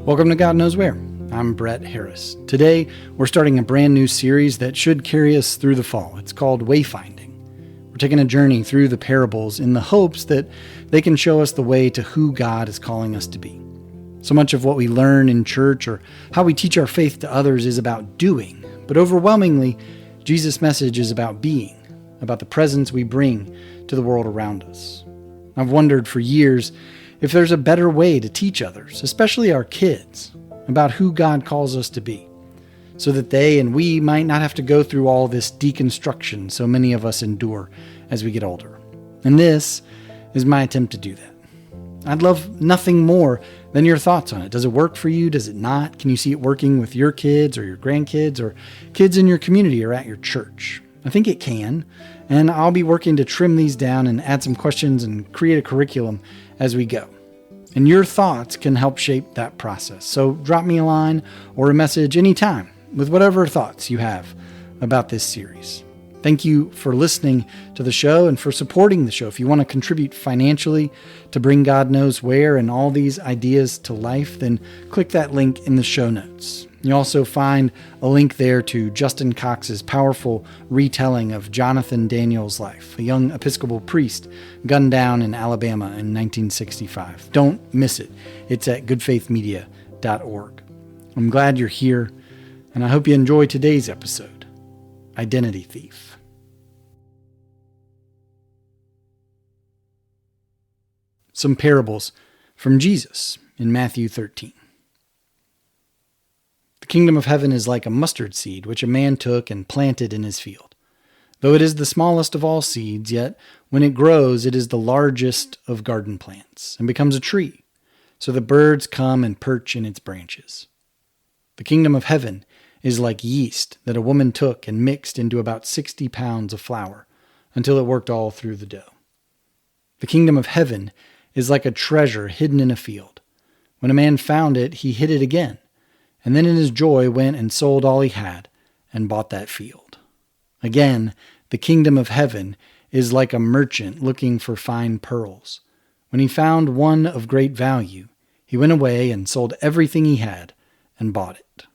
Welcome to God Knows Where. I'm Brett Harris. Today, we're starting a brand new series that should carry us through the fall. It's called Wayfinding. We're taking a journey through the parables in the hopes that they can show us the way to who God is calling us to be. So much of what we learn in church or how we teach our faith to others is about doing, but overwhelmingly, Jesus' message is about being, about the presence we bring to the world around us. I've wondered for years if there's a better way to teach others, especially our kids, about who God calls us to be, so that they and we might not have to go through all this deconstruction so many of us endure as we get older. And this is my attempt to do that. I'd love nothing more than your thoughts on it. Does it work for you? Does it not? Can you see it working with your kids or your grandkids or kids in your community or at your church? I think it can, and I'll be working to trim these down and add some questions and create a curriculum as we go. And your thoughts can help shape that process. So drop me a line or a message anytime with whatever thoughts you have about this series. Thank you for listening to the show and for supporting the show. If you want to contribute financially to bring God Knows Where and all these ideas to life, then click that link in the show notes. You also find a link there to Justin Cox's powerful retelling of Jonathan Daniels' life, a young Episcopal priest gunned down in Alabama in 1965. Don't miss it. It's at goodfaithmedia.org. I'm glad you're here, and I hope you enjoy today's episode, Identity Thief. Some parables from Jesus in Matthew 13. The kingdom of heaven is like a mustard seed, which a man took and planted in his field. Though it is the smallest of all seeds, yet when it grows, it is the largest of garden plants and becomes a tree, so that birds come and perch in its branches. The kingdom of heaven is like yeast that a woman took and mixed into about 60 pounds of flour until it worked all through the dough. The kingdom of heaven is like a treasure hidden in a field. When a man found it, he hid it again, and then in his joy went and sold all he had and bought that field. Again, the kingdom of heaven is like a merchant looking for fine pearls. When he found one of great value, he went away and sold everything he had and bought it.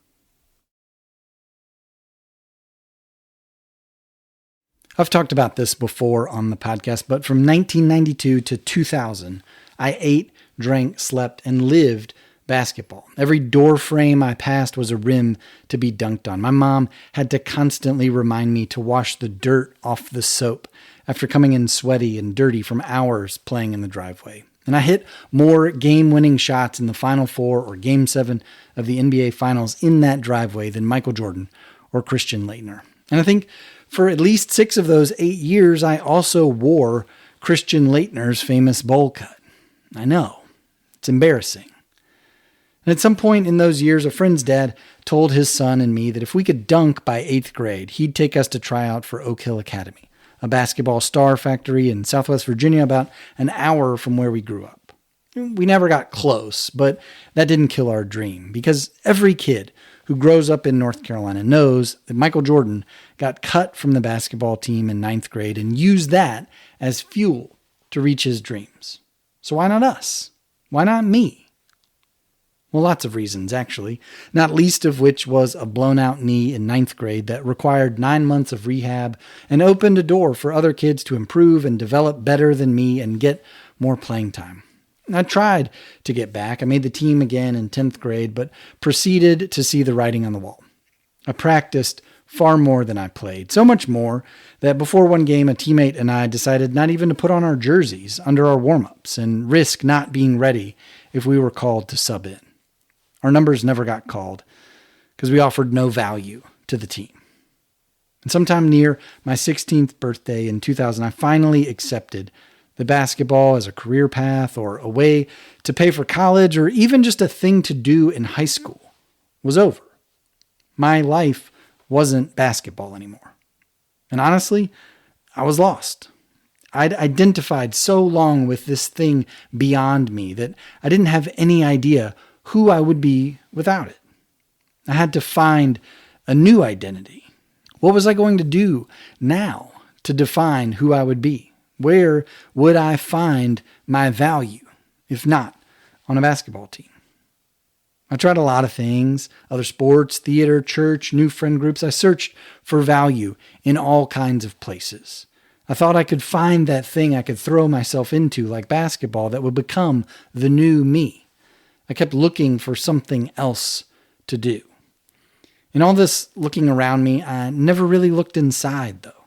I've talked about this before on the podcast, but from 1992 to 2000, I ate, drank, slept, and lived basketball. Every door frame I passed was a rim to be dunked on. My mom had to constantly remind me to wash the dirt off the soap after coming in sweaty and dirty from hours playing in the driveway. And I hit more game-winning shots in the Final Four or Game 7 of the NBA Finals in that driveway than Michael Jordan or Christian Laettner. And I think for at least 6 of those 8 years, I also wore Christian Laettner's famous bowl cut. I know, it's embarrassing. And at some point in those years, a friend's dad told his son and me that if we could dunk by 8th grade, he'd take us to try out for Oak Hill Academy, a basketball star factory in Southwest Virginia about an hour from where we grew up. We never got close, but that didn't kill our dream, because every kid who grows up in North Carolina knows that Michael Jordan got cut from the basketball team in 9th grade and used that as fuel to reach his dreams. So why not us? Why not me? Well, lots of reasons, actually, not least of which was a blown-out knee in 9th grade that required 9 months of rehab and opened a door for other kids to improve and develop better than me and get more playing time. I tried to get back. I made the team again in 10th grade, but proceeded to see the writing on the wall. I practiced far more than I played, so much more that before one game, a teammate and I decided not even to put on our jerseys under our warm-ups and risk not being ready if we were called to sub in. Our numbers never got called because we offered no value to the team. And sometime near my 16th birthday in 2000, I finally accepted that basketball as a career path or a way to pay for college or even just a thing to do in high school was over. My life wasn't basketball anymore. And honestly, I was lost. I'd identified so long with this thing beyond me that I didn't have any idea who I would be without it. I had to find a new identity. What was I going to do now to define who I would be? Where would I find my value, if not on a basketball team? I tried a lot of things, other sports, theater, church, new friend groups. I searched for value in all kinds of places. I thought I could find that thing I could throw myself into, like basketball, that would become the new me. I kept looking for something else to do. In all this looking around me, I never really looked inside, though.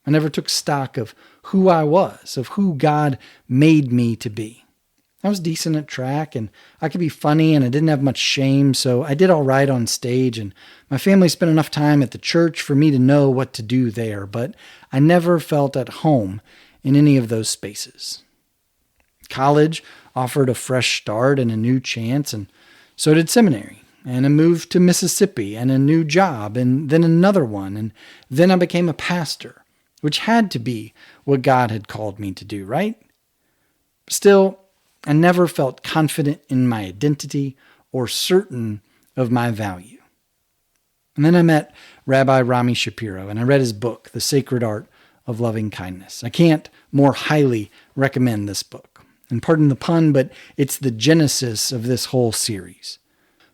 I never took stock of who I was, of who God made me to be. I was decent at track, and I could be funny, and I didn't have much shame, so I did all right on stage, and my family spent enough time at the church for me to know what to do there, but I never felt at home in any of those spaces. College offered a fresh start and a new chance, and so did seminary, and a move to Mississippi, and a new job, and then another one, and then I became a pastor, which had to be what God had called me to do, right? Still, I never felt confident in my identity or certain of my value. And then I met Rabbi Rami Shapiro, and I read his book, The Sacred Art of Loving Kindness. I can't more highly recommend this book. And pardon the pun, but it's the genesis of this whole series.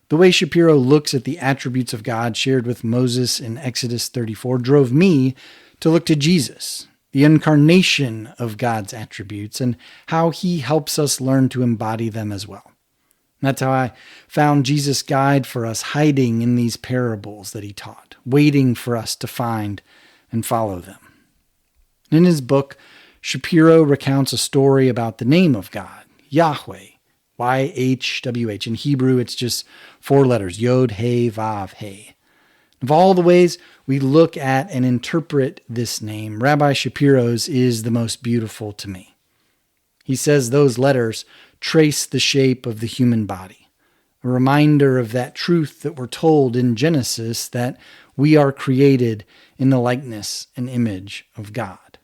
The way Shapiro looks at the attributes of God shared with Moses in Exodus 34 drove me to look to Jesus, the incarnation of God's attributes, and how he helps us learn to embody them as well. That's how I found Jesus' guide for us, hiding in these parables that he taught, waiting for us to find and follow them. In his book, Shapiro recounts a story about the name of God, Yahweh, YHWH. In Hebrew, it's just 4 letters, Yod, He, Vav, He. Of all the ways we look at and interpret this name, Rabbi Shapiro's is the most beautiful to me. He says those letters trace the shape of the human body, a reminder of that truth that we're told in Genesis, that we are created in the likeness and image of God,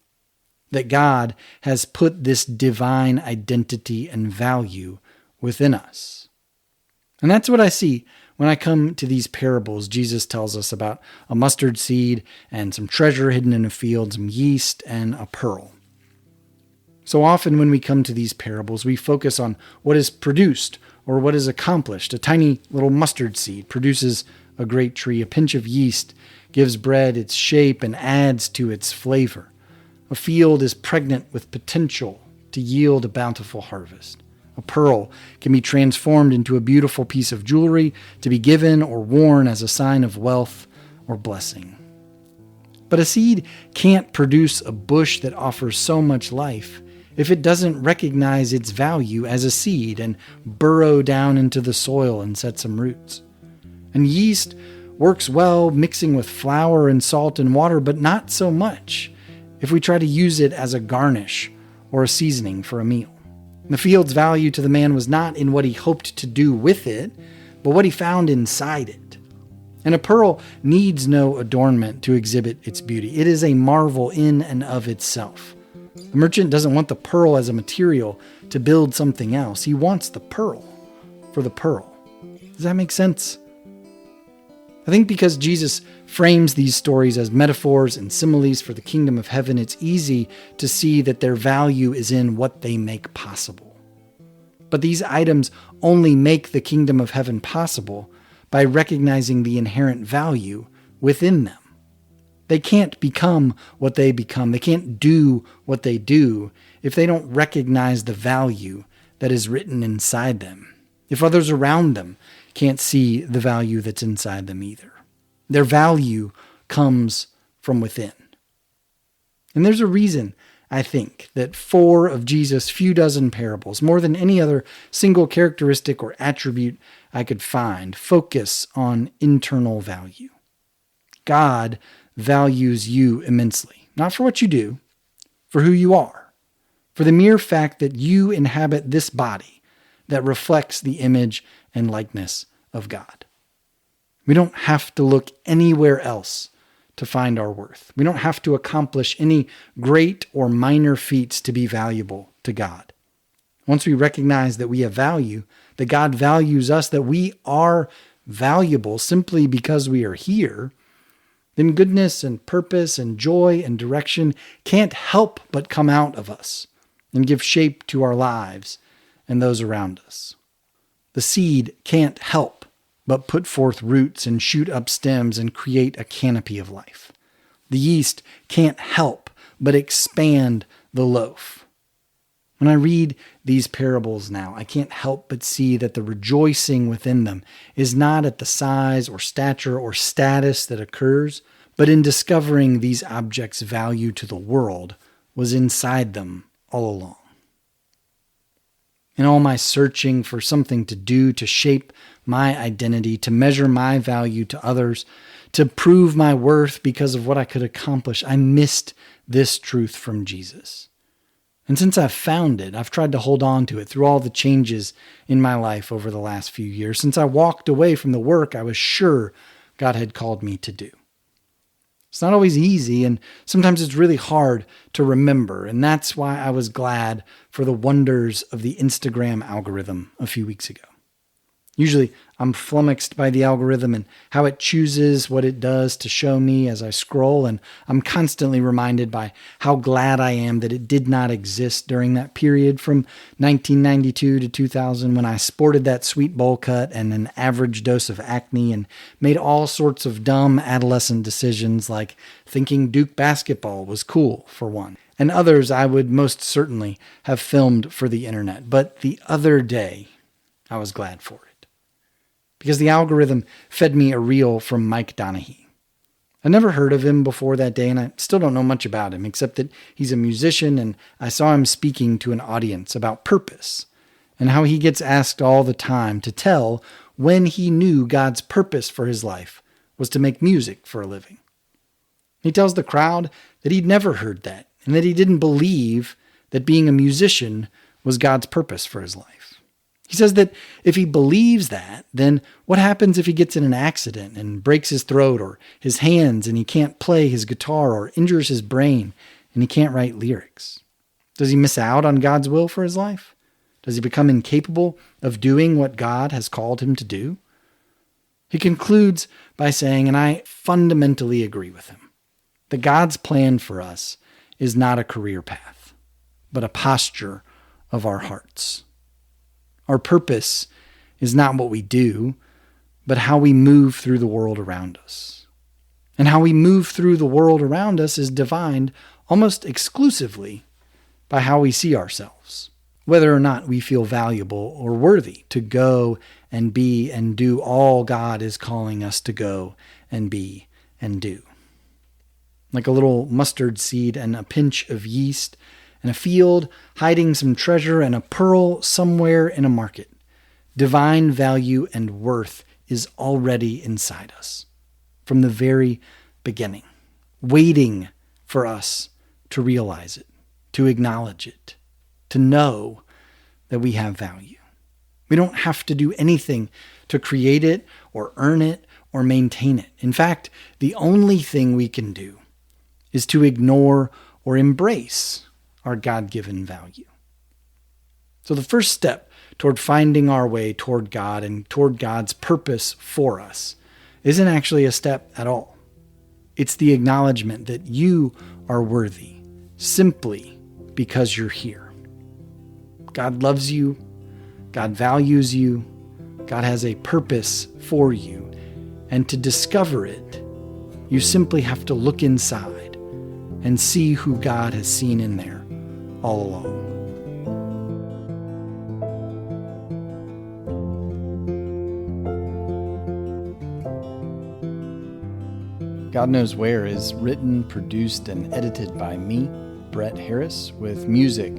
that God has put this divine identity and value within us. And that's what I see when I come to these parables. Jesus tells us about a mustard seed and some treasure hidden in a field, some yeast and a pearl. So often when we come to these parables, we focus on what is produced or what is accomplished. A tiny little mustard seed produces a great tree. A pinch of yeast gives bread its shape and adds to its flavor. A field is pregnant with potential to yield a bountiful harvest. A pearl can be transformed into a beautiful piece of jewelry to be given or worn as a sign of wealth or blessing. But a seed can't produce a bush that offers so much life if it doesn't recognize its value as a seed and burrow down into the soil and set some roots. And yeast works well mixing with flour and salt and water, but not so much if we try to use it as a garnish or a seasoning for a meal. The field's value to the man was not in what he hoped to do with it, but what he found inside it. And a pearl needs no adornment to exhibit its beauty. It is a marvel in and of itself. The merchant doesn't want the pearl as a material to build something else. He wants the pearl for the pearl. Does that make sense? I think because Jesus frames these stories as metaphors and similes for the kingdom of heaven, it's easy to see that their value is in what they make possible. But these items only make the kingdom of heaven possible by recognizing the inherent value within them. They can't become what they become. They can't do what they do if they don't recognize the value that is written inside them. If others around them can't see the value that's inside them either. Their value comes from within. And there's a reason, I think, that 4 of Jesus' few dozen parables, more than any other single characteristic or attribute I could find, focus on internal value. God values you immensely, not for what you do, for who you are, for the mere fact that you inhabit this body that reflects the image and likeness of God. We don't have to look anywhere else to find our worth. We don't have to accomplish any great or minor feats to be valuable to God. Once we recognize that we have value, that God values us, that we are valuable simply because we are here, then goodness and purpose and joy and direction can't help but come out of us and give shape to our lives and those around us. The seed can't help but put forth roots and shoot up stems and create a canopy of life. The yeast can't help but expand the loaf. When I read these parables now, I can't help but see that the rejoicing within them is not at the size or stature or status that occurs, but in discovering these objects' value to the world was inside them all along. In all my searching for something to do to shape my identity, to measure my value to others, to prove my worth because of what I could accomplish, I missed this truth from Jesus. And since I've found it, I've tried to hold on to it through all the changes in my life over the last few years, since I walked away from the work I was sure God had called me to do. It's not always easy, and sometimes it's really hard to remember, and that's why I was glad for the wonders of the Instagram algorithm a few weeks ago. Usually, I'm flummoxed by the algorithm and how it chooses what it does to show me as I scroll, and I'm constantly reminded by how glad I am that it did not exist during that period from 1992 to 2000 when I sported that sweet bowl cut and an average dose of acne and made all sorts of dumb adolescent decisions like thinking Duke basketball was cool, for one, and others I would most certainly have filmed for the internet. But the other day, I was glad for it, because the algorithm fed me a reel from Mike Donahue. I never heard of him before that day, and I still don't know much about him, except that he's a musician, and I saw him speaking to an audience about purpose, and how he gets asked all the time to tell when he knew God's purpose for his life was to make music for a living. He tells the crowd that he'd never heard that, and that he didn't believe that being a musician was God's purpose for his life. He says that if he believes that, then what happens if he gets in an accident and breaks his throat or his hands and he can't play his guitar or injures his brain and he can't write lyrics? Does he miss out on God's will for his life? Does he become incapable of doing what God has called him to do? He concludes by saying, and I fundamentally agree with him, that God's plan for us is not a career path, but a posture of our hearts. Our purpose is not what we do, but how we move through the world around us. And how we move through the world around us is defined almost exclusively by how we see ourselves, whether or not we feel valuable or worthy to go and be and do all God is calling us to go and be and do. Like a little mustard seed and a pinch of yeast, and a field hiding some treasure and a pearl somewhere in a market. Divine value and worth is already inside us from the very beginning, waiting for us to realize it, to acknowledge it, to know that we have value. We don't have to do anything to create it or earn it or maintain it. In fact, the only thing we can do is to ignore or embrace our God-given value. So the first step toward finding our way toward God and toward God's purpose for us isn't actually a step at all. It's the acknowledgement that you are worthy simply because you're here. God loves you. God values you. God has a purpose for you. And to discover it, you simply have to look inside and see who God has seen in there all along. God Knows Where is written, produced, and edited by me, Brett Harris, with music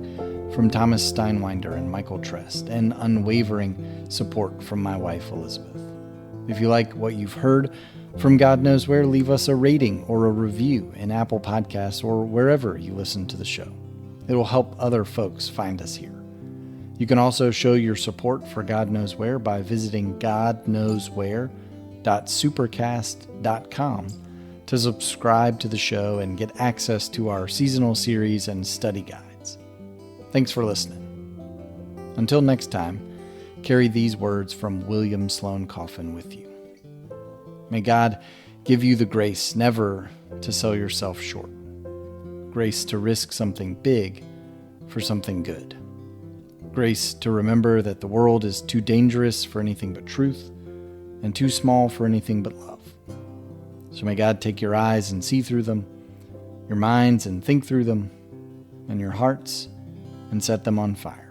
from Thomas Steinwinder and Michael Trest, and unwavering support from my wife, Elizabeth. If you like what you've heard from God Knows Where, leave us a rating or a review in Apple Podcasts or wherever you listen to the show. It will help other folks find us here. You can also show your support for God Knows Where by visiting godknowswhere.supercast.com to subscribe to the show and get access to our seasonal series and study guides. Thanks for listening. Until next time, carry these words from William Sloane Coffin with you. May God give you the grace never to sell yourself short. Grace to risk something big for something good. Grace to remember that the world is too dangerous for anything but truth, and too small for anything but love. So may God take your eyes and see through them, your minds and think through them, and your hearts and set them on fire.